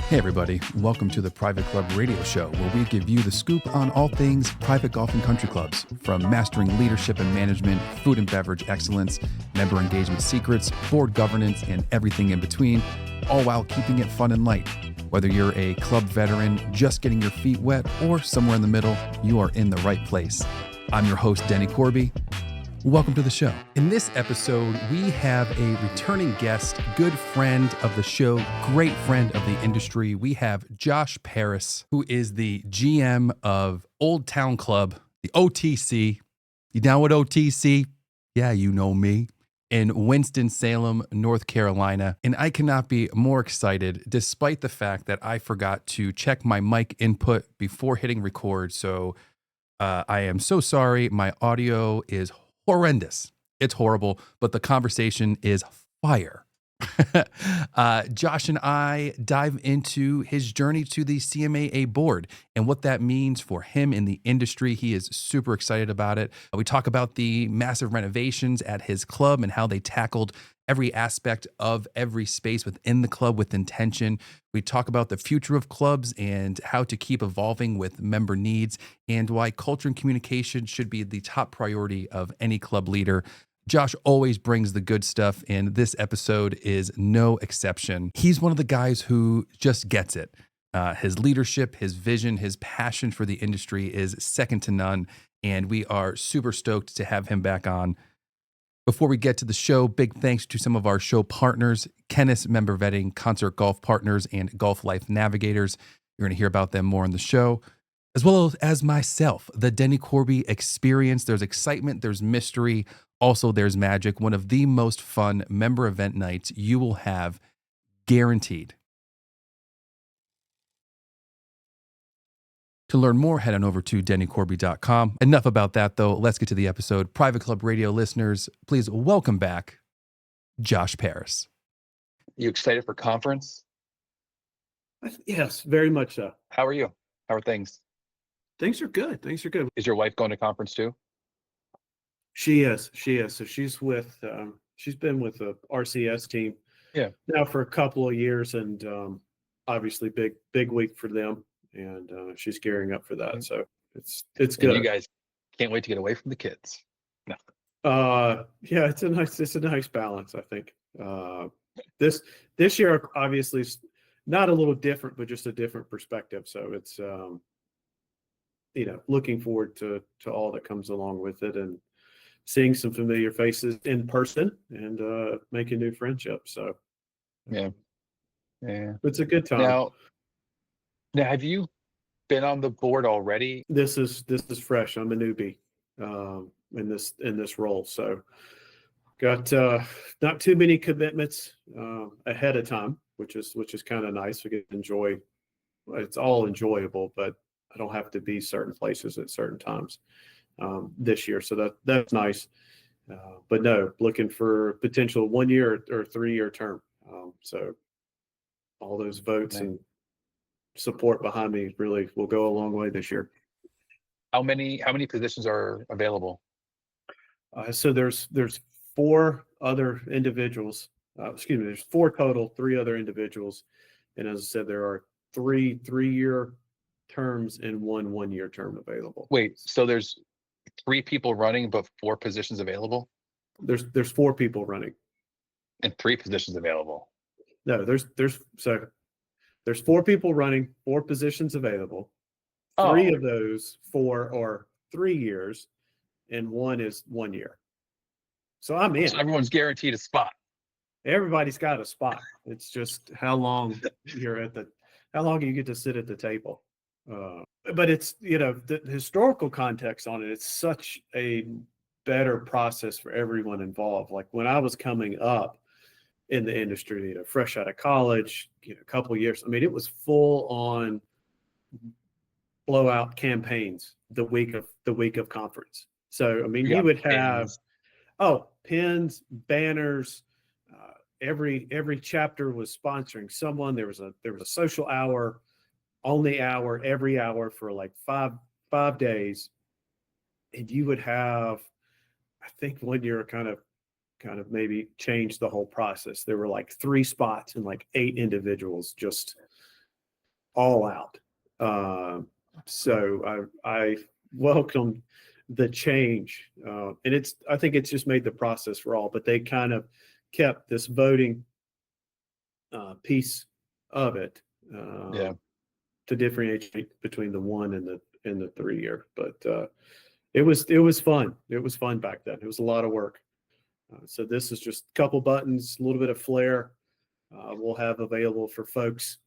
Hey everybody, welcome to the Private Club Radio Show, where we give you the scoop on all things private golf and country clubs, from mastering leadership and management, food and beverage excellence, member engagement secrets, board governance, and everything in between, all while keeping it fun and light. Whether you're a club veteran, just getting your feet wet, or somewhere in the middle, you are in the right place. I'm your host, Denny Corby. Welcome to the show. In this episode, we have a returning guest, good friend of the show, great friend of the industry. We have Josh Paris, who is the GM of Old Town Club, the OTC. You down with OTC? Yeah, you know me. In Winston-Salem, North Carolina. And I cannot be more excited, despite the fact that I forgot to check my mic input before hitting record. So I am so sorry. My audio is horrendous. It's horrible, but the conversation is fire. Josh and I dive into his journey to the CMAA Board and what that means for him in the industry. He is super excited about it. We talk about the massive renovations at his club and how they tackled every aspect of every space within the club with intention. We talk about the future of clubs and how to keep evolving with member needs, and why culture and communication should be the top priority of any club leader. Josh always brings the good stuff, and this episode is no exception. He's one of the guys who just gets it. His leadership, his vision, his passion for the industry is second to none, and we are super stoked to have him back on. Before we get to the show, big thanks to some of our show partners, Kennis Member Vetting, Concert Golf Partners, and Golf Life Navigators. You're going to hear about them more in the show, as well as myself, the Denny Corby Experience. There's excitement, there's mystery, also there's magic. One of the most fun member event nights you will have, guaranteed. To learn more, head on over to dennycorby.com. Enough about that, though. Let's get to the episode. Private Club Radio listeners, please welcome back Josh Paris. You excited for conference? Yes, very much so. How are you? How are things? Things are good. Things are good. Is your wife going to conference too? She is. So she's with. She's been with the RCS team. Yeah. Now for a couple of years, and obviously big week for them, and she's gearing up for that. So it's good. And you guys can't wait to get away from the kids. No. Yeah, it's a nice balance, I think. This year obviously is not a little different, but just a different perspective. So it's looking forward to all that comes along with it, and seeing some familiar faces in person, and making new friendships. So Yeah. it's a good time. Now have you been on the board already? This is fresh. I'm a newbie in this role. So got not too many commitments ahead of time, which is kind of nice. We get to enjoy. It's all enjoyable, but I don't have to be certain places at certain times this year. So that's nice. But no, looking for potential 1 year or 3 year term. So all those votes and support behind me really will go a long way this year. How many positions are available? So there's 4 other individuals. There's 4 total, 3 other individuals, and as I said, there are 3 3-year terms and 1 1-year term available. Wait, so there's 3 people running, but 4 positions available? There's 4 people running and 3 positions available. No, there's 4 people running, 4 positions available. 3 of those 4 are 3 years, and 1 is 1 year. So I'm in. So everyone's guaranteed a spot. Everybody's got a spot. It's just how long you get to sit at the table. But it's, the historical context on it, it's such a better process for everyone involved. Like when I was coming up in the industry, fresh out of college, a couple of years, I mean, it was full on blowout campaigns the week of conference. So, I mean, you would have, pins, banners, every chapter was sponsoring someone. There was a social hour, only hour, every hour for like five days. And you would have, I think 1 year kind of maybe changed the whole process. There were like 3 spots and like 8 individuals just all out. So I welcome the change, and I think it's just made the process for all. But they kind of kept this voting piece of it Yeah. to differentiate between the 1 and the 3 year. But it was fun. It was fun back then. It was a lot of work. So this is just a couple buttons, a little bit of flair. We'll have available for folks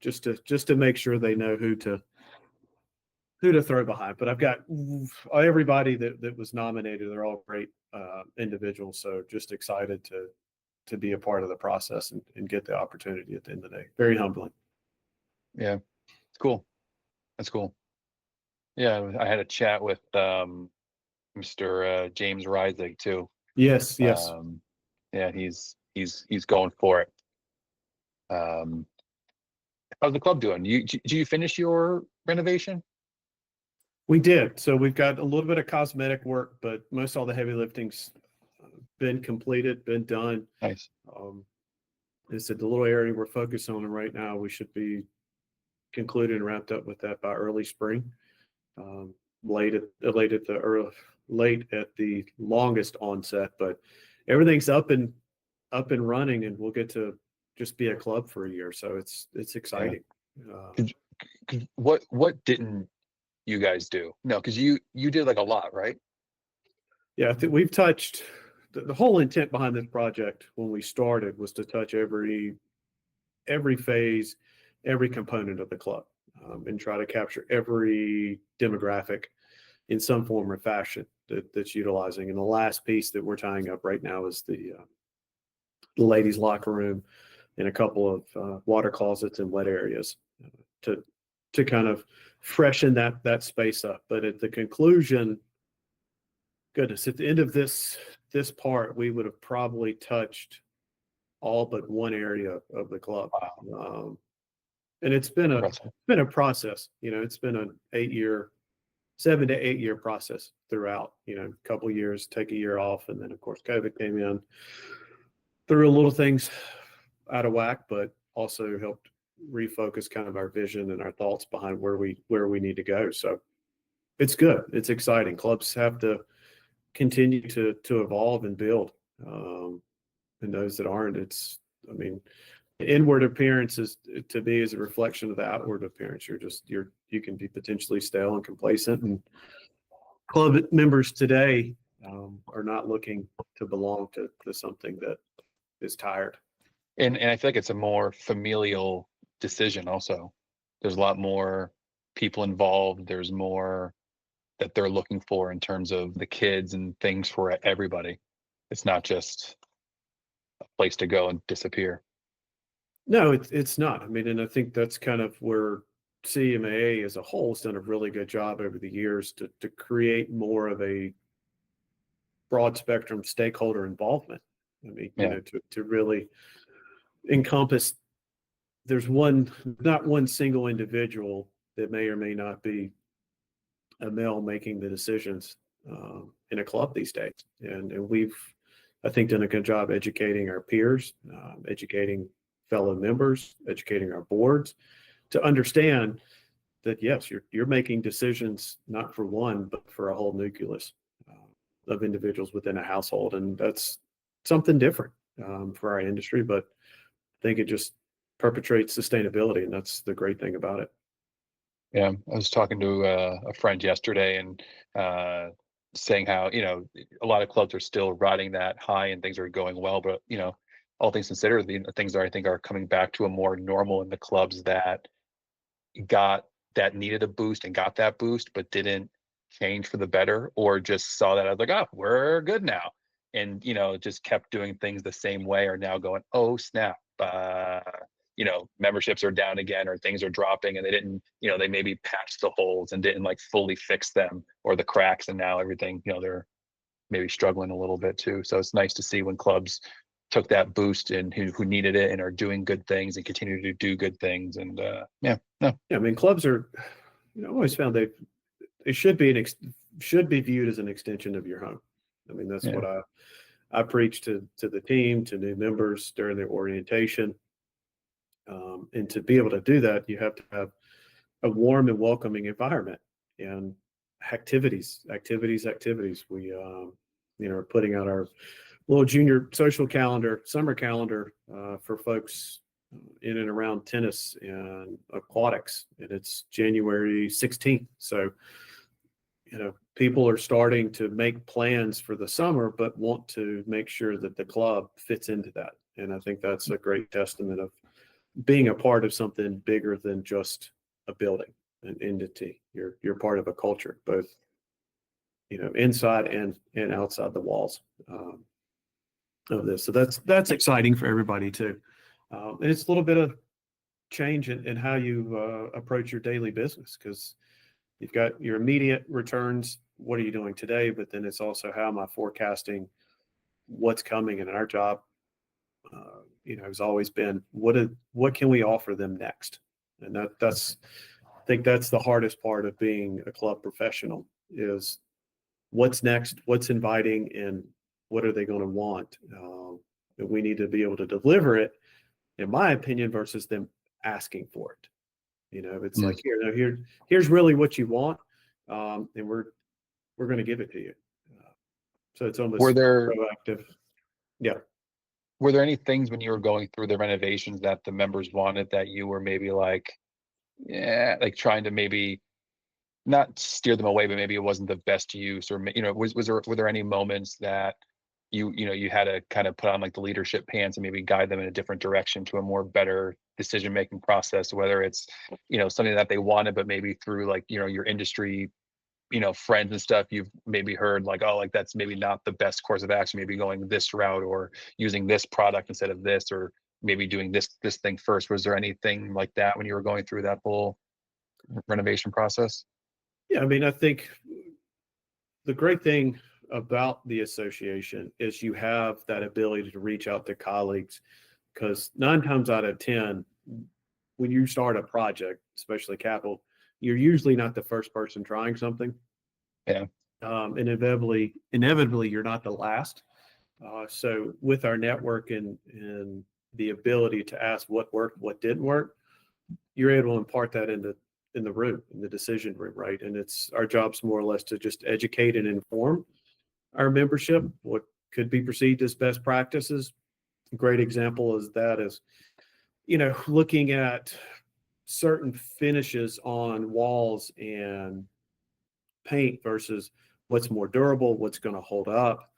just to make sure they know who to throw behind. But I've got everybody that was nominated. They're all great individuals. So just excited to be a part of the process and get the opportunity at the end of the day. Very humbling. Yeah. It's cool. That's cool. Yeah. I had a chat with Mr. James Rising too. Yes. Yeah, he's going for it. How's the club doing? Do you finish your renovation? We did. So we've got a little bit of cosmetic work, but most all the heavy lifting's been completed, been done. Nice. I said the little area we're focused on right now, we should be concluded and wrapped up with that by early spring. Late at the longest onset, but everything's up and running, and we'll get to just be a club for a year. So it's exciting. What didn't you guys do? No, because you did like a lot, right? Yeah, I think we've touched the whole intent behind this project when we started was to touch every phase, every component of the club, and try to capture every demographic in some form or fashion that's utilizing. And the last piece that we're tying up right now is the ladies' locker room and a couple of water closets and wet areas to kind of freshen that space up. But at the conclusion, goodness, at the end of this part, we would have probably touched all but one area of the club. Wow. And it's been a process. It's been an 7 to 8 year process throughout. A couple of years, take a year off, and then of course COVID came in, threw a little things out of whack, but also helped refocus kind of our vision and our thoughts behind where we need to go. So it's good. It's exciting. Clubs have to continue to evolve and build. And those that aren't, the inward appearance is to be as a reflection of the outward appearance. You can be potentially stale and complacent, and club members today are not looking to belong to something that is tired. And I feel like it's a more familial decision also. There's a lot more people involved. There's more that they're looking for in terms of the kids and things for everybody. It's not just a place to go and disappear. No, it's not. And I think that's kind of where CMAA as a whole has done a really good job over the years to create more of a broad spectrum stakeholder involvement. To really encompass, there's not one single individual that may or may not be a male making the decisions in a club these days. And we've, I think, done a good job educating our peers, educating fellow members, educating our boards to understand that, yes, you're making decisions not for one, but for a whole nucleus of individuals within a household. And that's something different for our industry, but I think it just perpetuates sustainability. And that's the great thing about it. Yeah, I was talking to a friend yesterday and saying how, a lot of clubs are still riding that high and things are going well, but, all things considered, the things that I think are coming back to a more normal in the clubs that needed a boost and got that boost, but didn't change for the better, or just saw that I was like, oh, we're good now. And, just kept doing things the same way, are now going, oh, snap. Memberships are down again, or things are dropping, and they didn't, they maybe patched the holes and didn't like fully fix them, or the cracks, and now everything, they're maybe struggling a little bit too. So it's nice to see when clubs took that boost and who needed it and are doing good things and continue to do good things. And clubs are, I always found they should be viewed as an extension of your home. That's what I preach to the team, to new members during their orientation. And to be able to do that, you have to have a warm and welcoming environment and activities. We, are putting out our little junior social calendar, summer calendar for folks in and around tennis and aquatics, and it's January 16th. So, people are starting to make plans for the summer, but want to make sure that the club fits into that. And I think that's a great testament of being a part of something bigger than just a building, an entity. You're part of a culture, both inside and outside the walls of this. So that's exciting for everybody too. And it's a little bit of change in how you approach your daily business, because you've got your immediate returns. What are you doing today? But then it's also, how am I forecasting what's coming? And our job, has always been, what can we offer them next? And I think that's the hardest part of being a club professional, is what's next, what's inviting, and what are they going to want? And we need to be able to deliver it, in my opinion, versus them asking for it. It's like, here's really what you want, and we're going to give it to you. So it's almost proactive. Yeah. Were there any things when you were going through the renovations that the members wanted that you were maybe like, like trying to maybe not steer them away, but maybe it wasn't the best use, or were there any moments that you had to kind of put on like the leadership pants and maybe guide them in a different direction to a more better decision making process, whether it's something that they wanted, but maybe through like your industry friends and stuff, you've maybe heard like, oh, like that's maybe not the best course of action, maybe going this route or using this product instead of this, or maybe doing this thing first. Was there anything like that when you were going through that whole renovation process? Yeah, I mean, I think the great thing about the association is you have that ability to reach out to colleagues, because 9 times out of 10, when you start a project, especially capital, you're usually not the first person trying something. Yeah. And inevitably, you're not the last. So with our network and the ability to ask what worked, what didn't work, you're able to impart that in the room, in the decision room, right? And it's our job's more or less to just educate and inform our membership what could be perceived as best practices. A great example is looking at certain finishes on walls and paint versus what's more durable, what's going to hold up,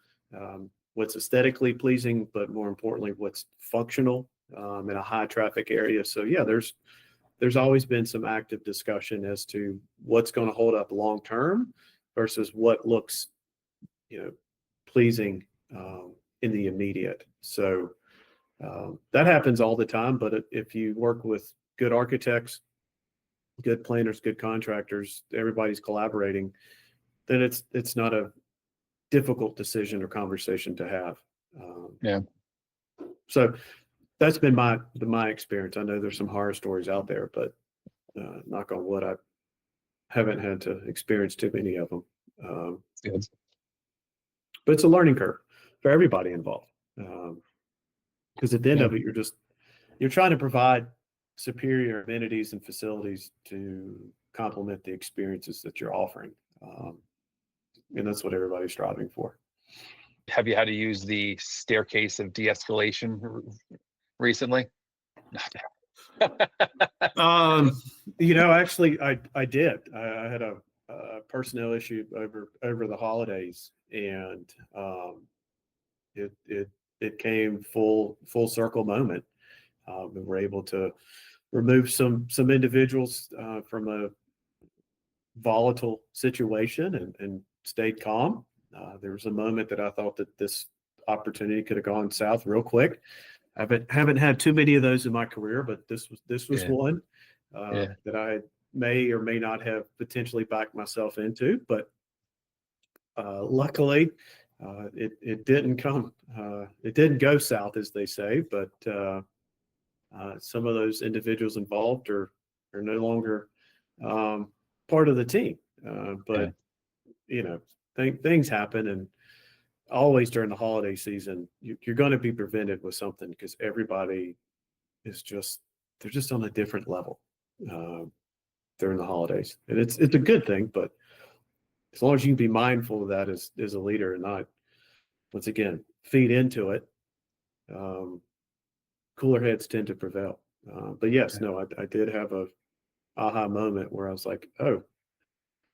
what's aesthetically pleasing, but more importantly, what's functional in a high traffic area. So yeah, there's always been some active discussion as to what's going to hold up long term versus what looks, pleasing in the immediate. So that happens all the time. But if you work with good architects, good planners, good contractors, everybody's collaborating, then it's not a difficult decision or conversation to have. Yeah. So that's been my experience. I know there's some horror stories out there, but knock on wood, I haven't had to experience too many of them. Good. But it's a learning curve for everybody involved. Because at the end of it, you're trying to provide superior amenities and facilities to complement the experiences that you're offering. And that's what everybody's striving for. Have you had to use the staircase of de-escalation recently? Actually, I did. I had a personnel issue over the holidays, and it came full circle moment. We were able to remove some individuals from a volatile situation and stayed calm. There was a moment that I thought that this opportunity could have gone south real quick. I haven't had too many of those in my career, but this was one that I may or may not have potentially backed myself into. But luckily, it didn't come. It didn't go south, as they say. But some of those individuals involved are no longer part of the team. But things happen, and always during the holiday season, you're going to be prevented with something, because everybody is just they're just on a different level during the holidays, and it's a good thing. But as long as you can be mindful of that as a leader and not, once again, feed into it, cooler heads tend to prevail. But yes, no, I did have a aha moment where I was like, oh,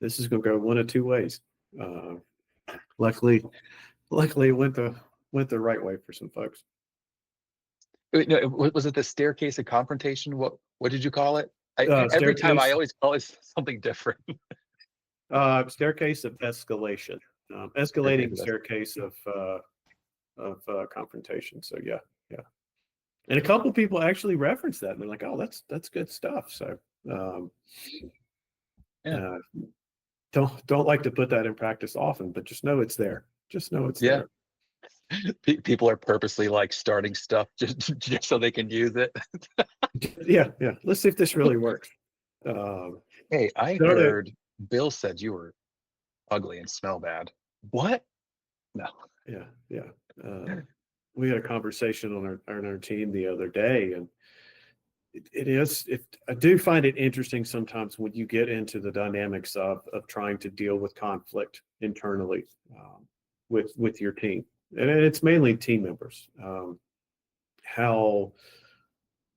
this is going to go one of two ways. Luckily it went the right way for some folks. Wait, no, was it the staircase of confrontation? What did you call it? Every time I Staircase, always call it something different. staircase of escalation, escalating staircase of confrontation. So yeah. And a couple of people actually referenced that, and they're like, "Oh, that's good stuff." So, Yeah. don't like to put that in practice often, but just know it's there. Just know it's Yeah. there. People are purposely like starting stuff just so they can use it. Yeah. Let's see if this really works. Hey, I So heard Bill said you were ugly and smell bad. What? No. yeah. We had a conversation on our team the other day, and I do find it interesting sometimes when you get into the dynamics of trying to deal with conflict internally with your team, and it's mainly team members, how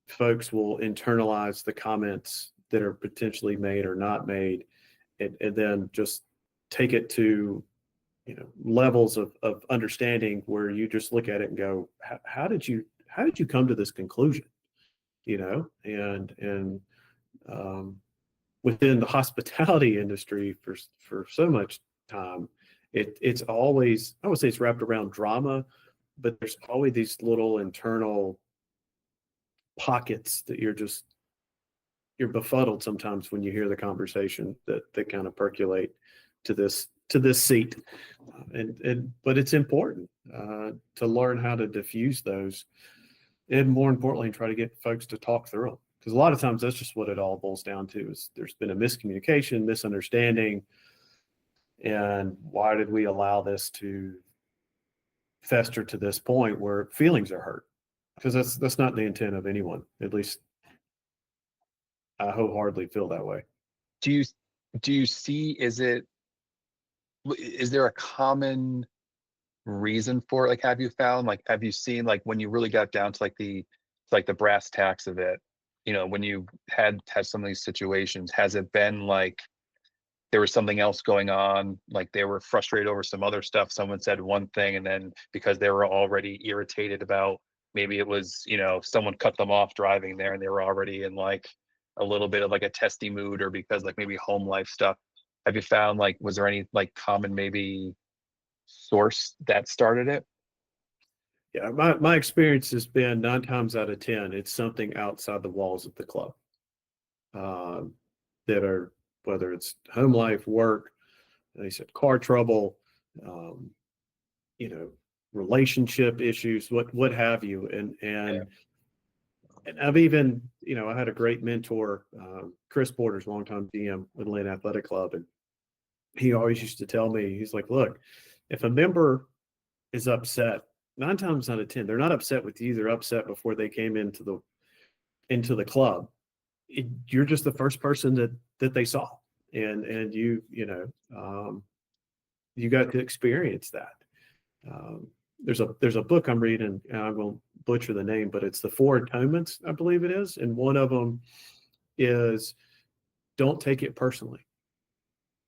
folks will internalize the comments that are potentially made or not made, and then just take it to levels of understanding where you just look at it and go, how did you come to this conclusion? And within the hospitality industry for so much time, it's always, I would say, it's wrapped around drama, but there's always these little internal pockets that you're befuddled sometimes when you hear the conversation that kind of percolate to this seat, but it's important to learn how to diffuse those, and more importantly, try to get folks to talk through them. Because a lot of times that's just what it all boils down to, is there's been a miscommunication, misunderstanding, and why did we allow this to fester to this point where feelings are hurt? Because that's not the intent of anyone. At least I wholeheartedly feel that way. Do you see, is there a common reason for it? Like, have you seen, like, when you really got down to the brass tacks of it, when you had some of these situations, has it been like there was something else going on, like they were frustrated over some other stuff, someone said one thing, and then because they were already irritated about, maybe it was, someone cut them off driving there and they were already in like a little bit of like a testy mood, or because like maybe home life stuff, have you found, like, was there any like common maybe source that started it? Yeah, my experience has been 9 times out of 10, it's something outside the walls of the club, um, that are, whether it's home life, work, they said car trouble, um, relationship issues, what have you, and I've even, I had a great mentor, Chris Porter's longtime DM with Atlanta Athletic Club, and he always used to tell me, he's like, look, if a member is upset, 9 times out of 10, they're not upset with you. They're upset before they came into the club. You're just the first person that they saw, and you got to experience that. There's a book I'm reading, and I won't butcher the name, but it's the Four Atonements, I believe it is, and one of them is, don't take it personally.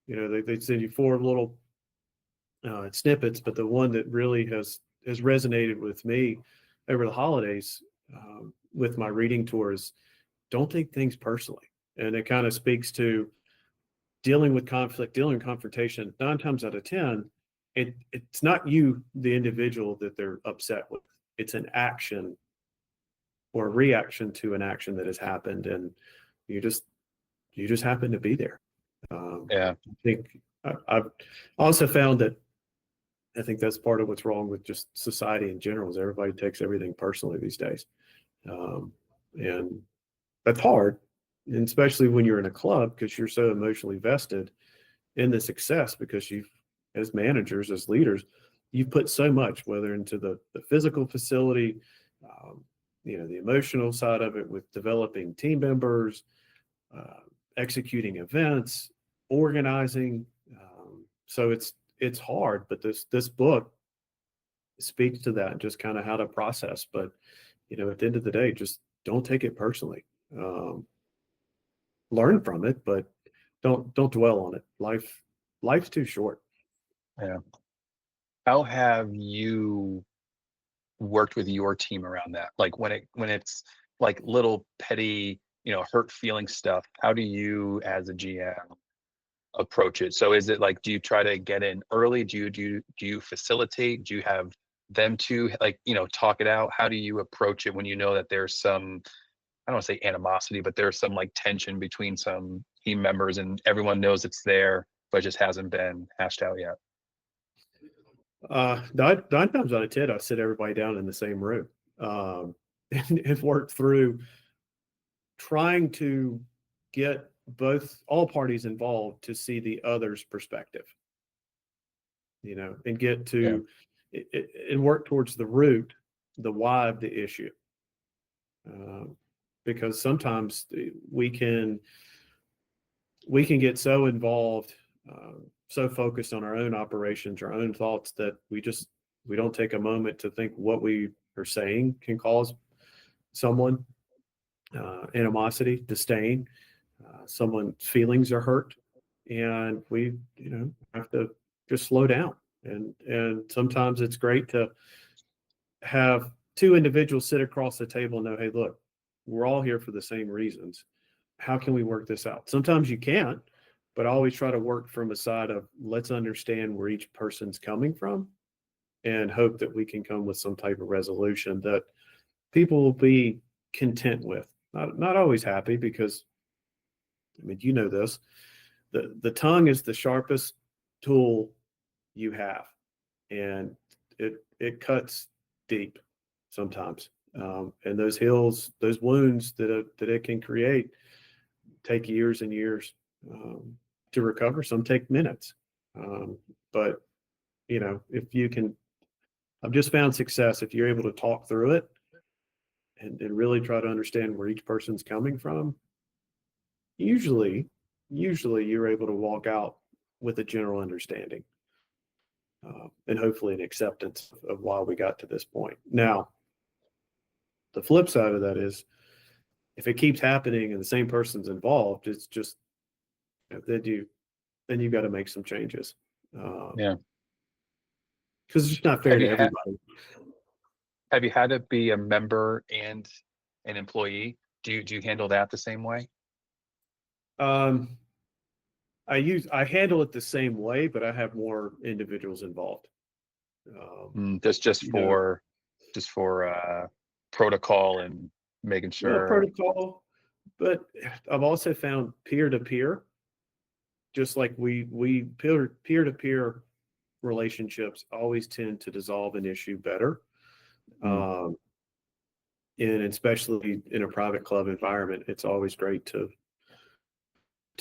They send you four little snippets, but the one that really has resonated with me over the holidays, with my reading tours, don't take things personally. And it kind of speaks to dealing with conflict, dealing with confrontation. 9 times out of 10, it's not you, the individual, that they're upset with. It's an action or a reaction to an action that has happened, and you just happen to be there. Yeah. I think I've also found that, I think that's part of what's wrong with just society in general, is everybody takes everything personally these days. And that's hard, and especially when you're in a club, because you're so emotionally vested in the success, because as managers, as leaders, you've put so much, whether into the physical facility, the emotional side of it with developing team members, executing events, organizing. So it's hard, but this book speaks to that and just kind of how to process. But at the end of the day, just don't take it personally. Learn from it, but don't dwell on it. Life's too short. Yeah. How have you worked with your team around that? Like when it's like little petty, hurt feeling stuff, how do you as a GM approach it? So is it like, do you try to get in early? Do you facilitate? Do you have them to like, talk it out? How do you approach it when you know that there's some, I don't want to say animosity, but there's some like tension between some team members and everyone knows it's there, but it just hasn't been hashed out yet? 9 times out of 10, I sit everybody down in the same room, and work through trying to get all parties involved to see the other's perspective, and get Yeah. to and work towards the root, the why of the issue. Because sometimes we can get so involved, so focused on our own operations, our own thoughts, that we don't take a moment to think what we are saying can cause someone animosity, disdain, someone's feelings are hurt, and we have to just slow down. And sometimes it's great to have two individuals sit across the table and know, hey, look, we're all here for the same reasons. How can we work this out? Sometimes you can't, but I always try to work from a side of let's understand where each person's coming from and hope that we can come with some type of resolution that people will be content with. Not always happy, because this. The tongue is the sharpest tool you have, and it cuts deep sometimes. And those wounds that it can create take years and years to recover. Some take minutes. But if you can, I've just found success if you're able to talk through it and really try to understand where each person's coming from. Usually you're able to walk out with a general understanding, and hopefully an acceptance of why we got to this point. Now, the flip side of that is, if it keeps happening and the same person's involved, it's just then you got to make some changes. Yeah. Because it's just not fair Have to you had everybody. have you had to be a member and an employee? Do you handle that the same way? Um, I handle it the same way, but I have more individuals involved. Just You know, for protocol and making sure. protocol, but I've also found peer to peer, just like we peer to peer relationships always tend to dissolve an issue better. Mm, Um, and especially in a private club environment, it's always great to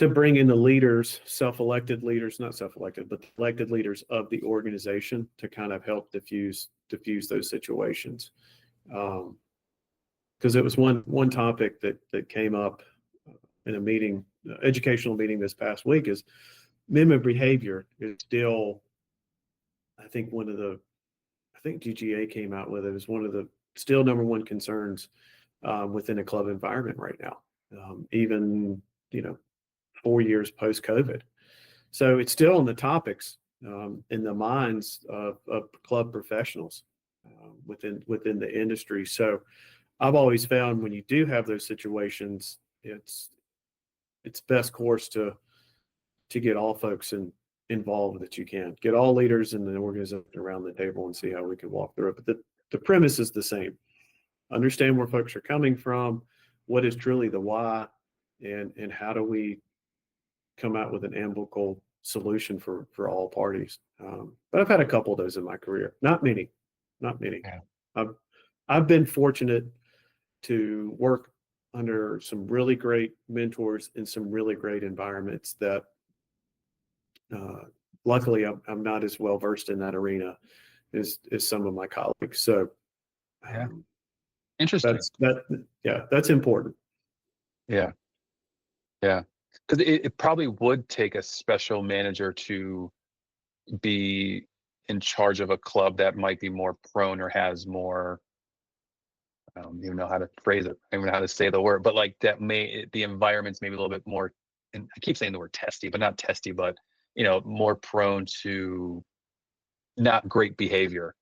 bring in the leaders, self-elected leaders, not self-elected, but elected leaders of the organization to kind of help diffuse those situations. Because it was one topic that came up in a meeting, educational meeting this past week, is member behavior is still, I think I think GGA came out with it as one of the still number one concerns within a club environment right now, even 4 years post COVID. So it's still in the topics, in the minds of club professionals within the industry. So I've always found when you do have those situations, it's best course to get all folks involved that you can. Get all leaders in the organization around the table and see how we can walk through it. But the premise is the same. Understand where folks are coming from, what is truly the why, and how do we come out with an amicable solution for all parties. But I've had a couple of those in my career. Not many. yeah. I've been fortunate to work under some really great mentors in some really great environments that luckily I'm not as well versed in that arena as some of my colleagues. So Yeah. Interesting. That's important. Yeah. Yeah. Because it probably would take a special manager to be in charge of a club that might be more prone or has more, I don't even know how to phrase it. I don't even know how to say the word, but like that the environment's maybe a little bit more, and I keep saying the word testy, but not testy, but more prone to not great behavior.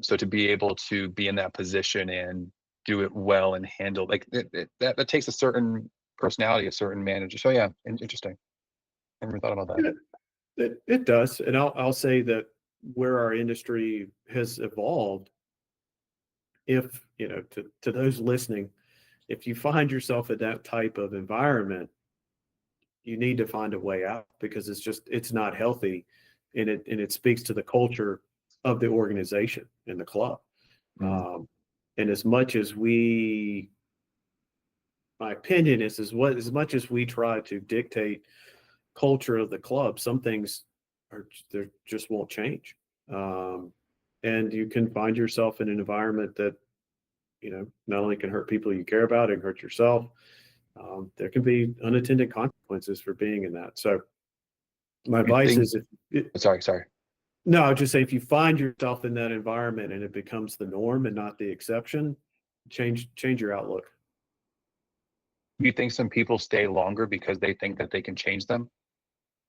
So to be able to be in that position and do it well and handle like that takes a certain personality, a certain manager. So yeah, interesting. I never thought about that. Yeah, it does. And I'll say that where our industry has evolved, if, to those listening, if you find yourself in that type of environment, you need to find a way out because it's not healthy, and it speaks to the culture of the organization and the club. Mm. And as much as my opinion is as much as we try to dictate culture of the club, some things there just won't change. And you can find yourself in an environment that, not only can hurt people you care about, it can hurt yourself. There can be unintended consequences for being in that. So my advice is Sorry. no, I would just say if you find yourself in that environment and it becomes the norm and not the exception, change your outlook. Do you think some people stay longer because they think that they can change them?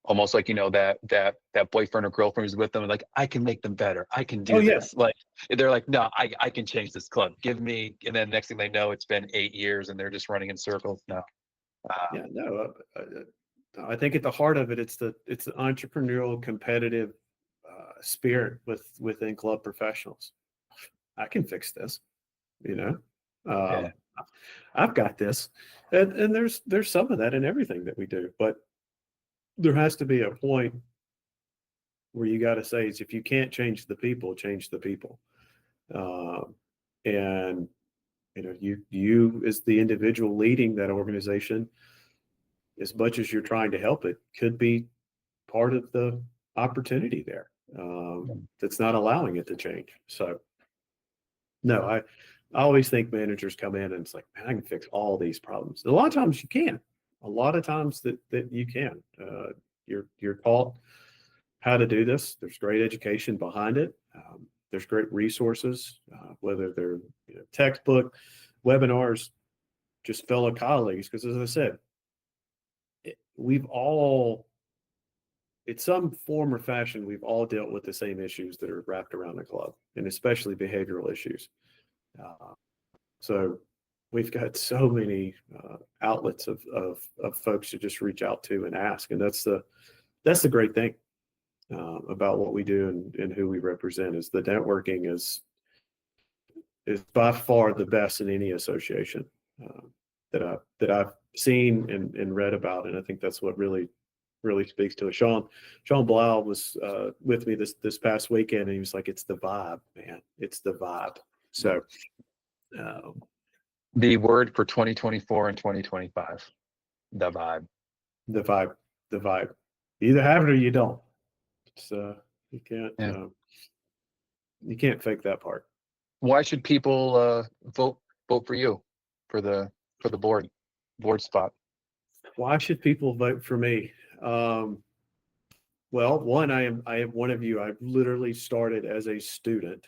Almost like, that boyfriend or girlfriend who's with them, like, I can make them better. I can do this. Like, they're like, no, I can change this club. Give me, and then next thing they know, it's been 8 years and they're just running in circles. No. Yeah, no, I think at the heart of it, it's the entrepreneurial competitive spirit within club professionals. I can fix this, Yeah. I've got this, and there's some of that in everything that we do, but there has to be a point where you got to say is if you can't change the people, change the people, and you as the individual leading that organization, as much as you're trying to help it, could be part of the opportunity there that's not allowing it to change. So, no, I always think managers come in and it's like, man, I can fix all these problems. And a lot of times you can. A lot of times that you can. You're taught how to do this. There's great education behind it. There's great resources, whether they're textbook, webinars, just fellow colleagues. Because as I said, we've all, in some form or fashion, we've all dealt with the same issues that are wrapped around the club, and especially behavioral issues. So we've got so many outlets of folks to just reach out to and ask, and that's the great thing about what we do and who we represent is the networking is by far the best in any association that I've seen and read about, and I think that's what really speaks to it. Sean Blau was with me this past weekend, and he was like, "It's the vibe, man. It's the vibe." So, the word for 2024 and 2025, the vibe. the vibe. You either have it or you don't. It's you can't Yeah. you can't fake that part. Why should people vote for you for the board spot? Why should people vote for me? Well, one, I am one of you. I've literally started as a student,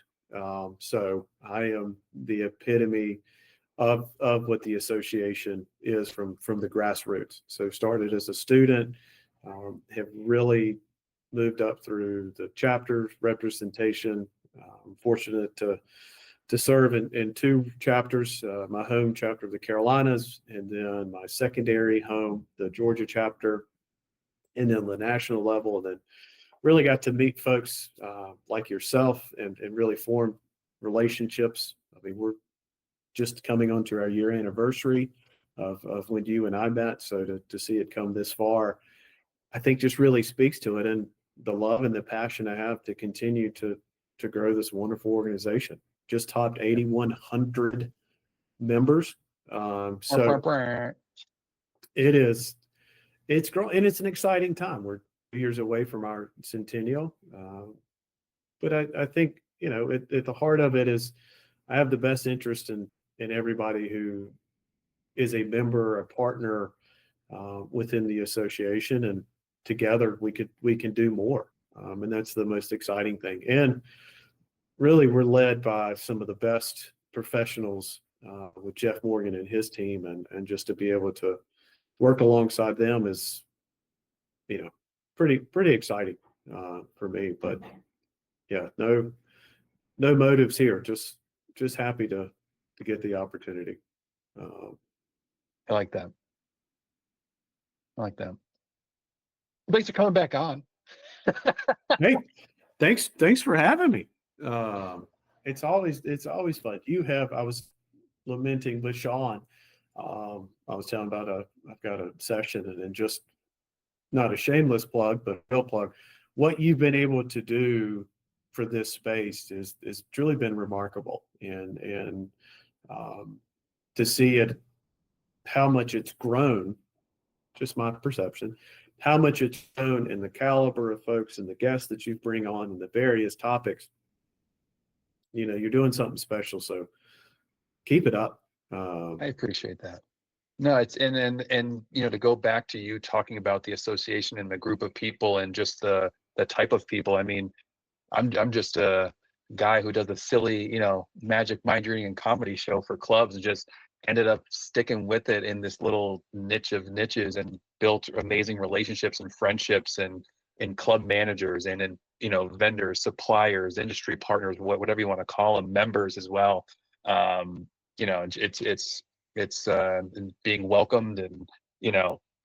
so I am the epitome of what the association is from the grassroots. So started as a student, have really moved up through the chapter representation. I'm fortunate to serve in two chapters, my home chapter of the Carolinas, and then my secondary home, the Georgia chapter, and then the national level, and then really got to meet folks like yourself and really form relationships. I mean, we're just coming onto our year anniversary of when you and I met. So to see it come this far, I think just really speaks to it and the love and the passion I have to continue to grow this wonderful organization. Just topped 8,100 members. So it's growing, and it's an exciting time. We're 2 years away from our centennial. But I think, at the heart of it is I have the best interest in and everybody who is a member, a partner within the association, and together we can do more. And that's the most exciting thing. And really, we're led by some of the best professionals with Jeff Morgan and his team, and just to be able to work alongside them is, pretty exciting for me. But yeah, no motives here. Just happy to get the opportunity. I like that. Thanks for coming back on. Hey, thanks for having me. It's always fun. I was lamenting with Sean. I was telling about I've got a session, and then just not a shameless plug, but a real plug. What you've been able to do for this space is truly been remarkable, and to see it, how much it's grown, just my perception, how much it's grown, and the caliber of folks and the guests that you bring on and the various topics. You're doing something special, so keep it up. I appreciate that. No, it's and to go back to you talking about the association and the group of people and just the type of people. I mean, I'm just a guy who does a silly, magic, mind reading, and comedy show for clubs, and just ended up sticking with it in this little niche of niches, and built amazing relationships and friendships, and in club managers, and in vendors, suppliers, industry partners, whatever you want to call them, members as well. It's being welcomed, and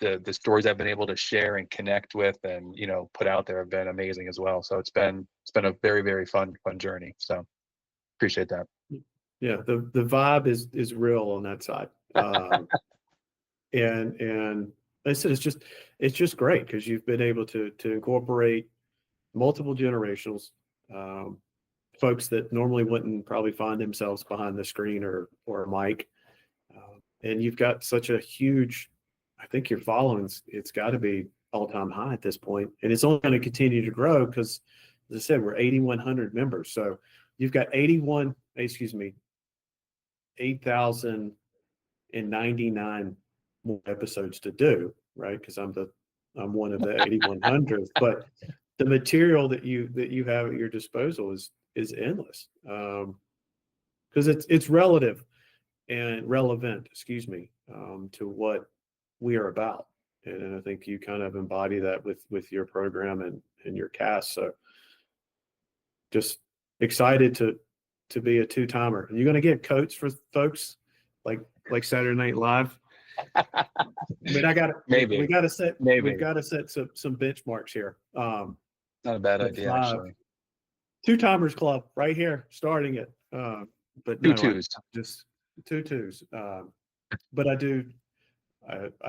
the stories I've been able to share and connect with, and put out there, have been amazing as well. So it's been a very, very fun journey. So appreciate that. Yeah, the vibe is real on that side. And I said it's just great because you've been able to incorporate multiple generations, folks that normally wouldn't probably find themselves behind the screen or a mic. And you've got such a huge, I think your following's, it's got to be all-time high at this point, and it's only going to continue to grow because, as I said, we're 8,100 members. So you've got 8,099 more episodes to do, right? Because I'm one of the 8,100th. But the material that you have at your disposal is endless, because it's relative and relevant, to what we are about. And I think you kind of embody that with your program and your cast. So just excited to be a two-timer. Are you going to get coats for folks like Saturday Night Live? I mean, maybe we've got to set some benchmarks here. Not a bad idea, actually. Two-timers club right here, starting it. But two twos. Just two twos. But I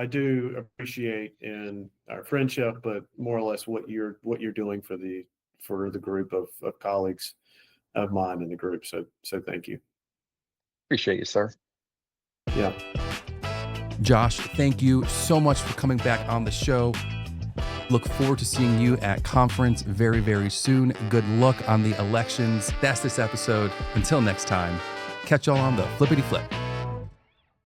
do appreciate in our friendship, but more or less what you're doing for the group of colleagues of mine in the group. So thank you. Appreciate you, sir. Yeah. Josh, thank you so much for coming back on the show. Look forward to seeing you at conference very, very soon. Good luck on the elections. That's this episode. Until next time, catch y'all on the flippity flip.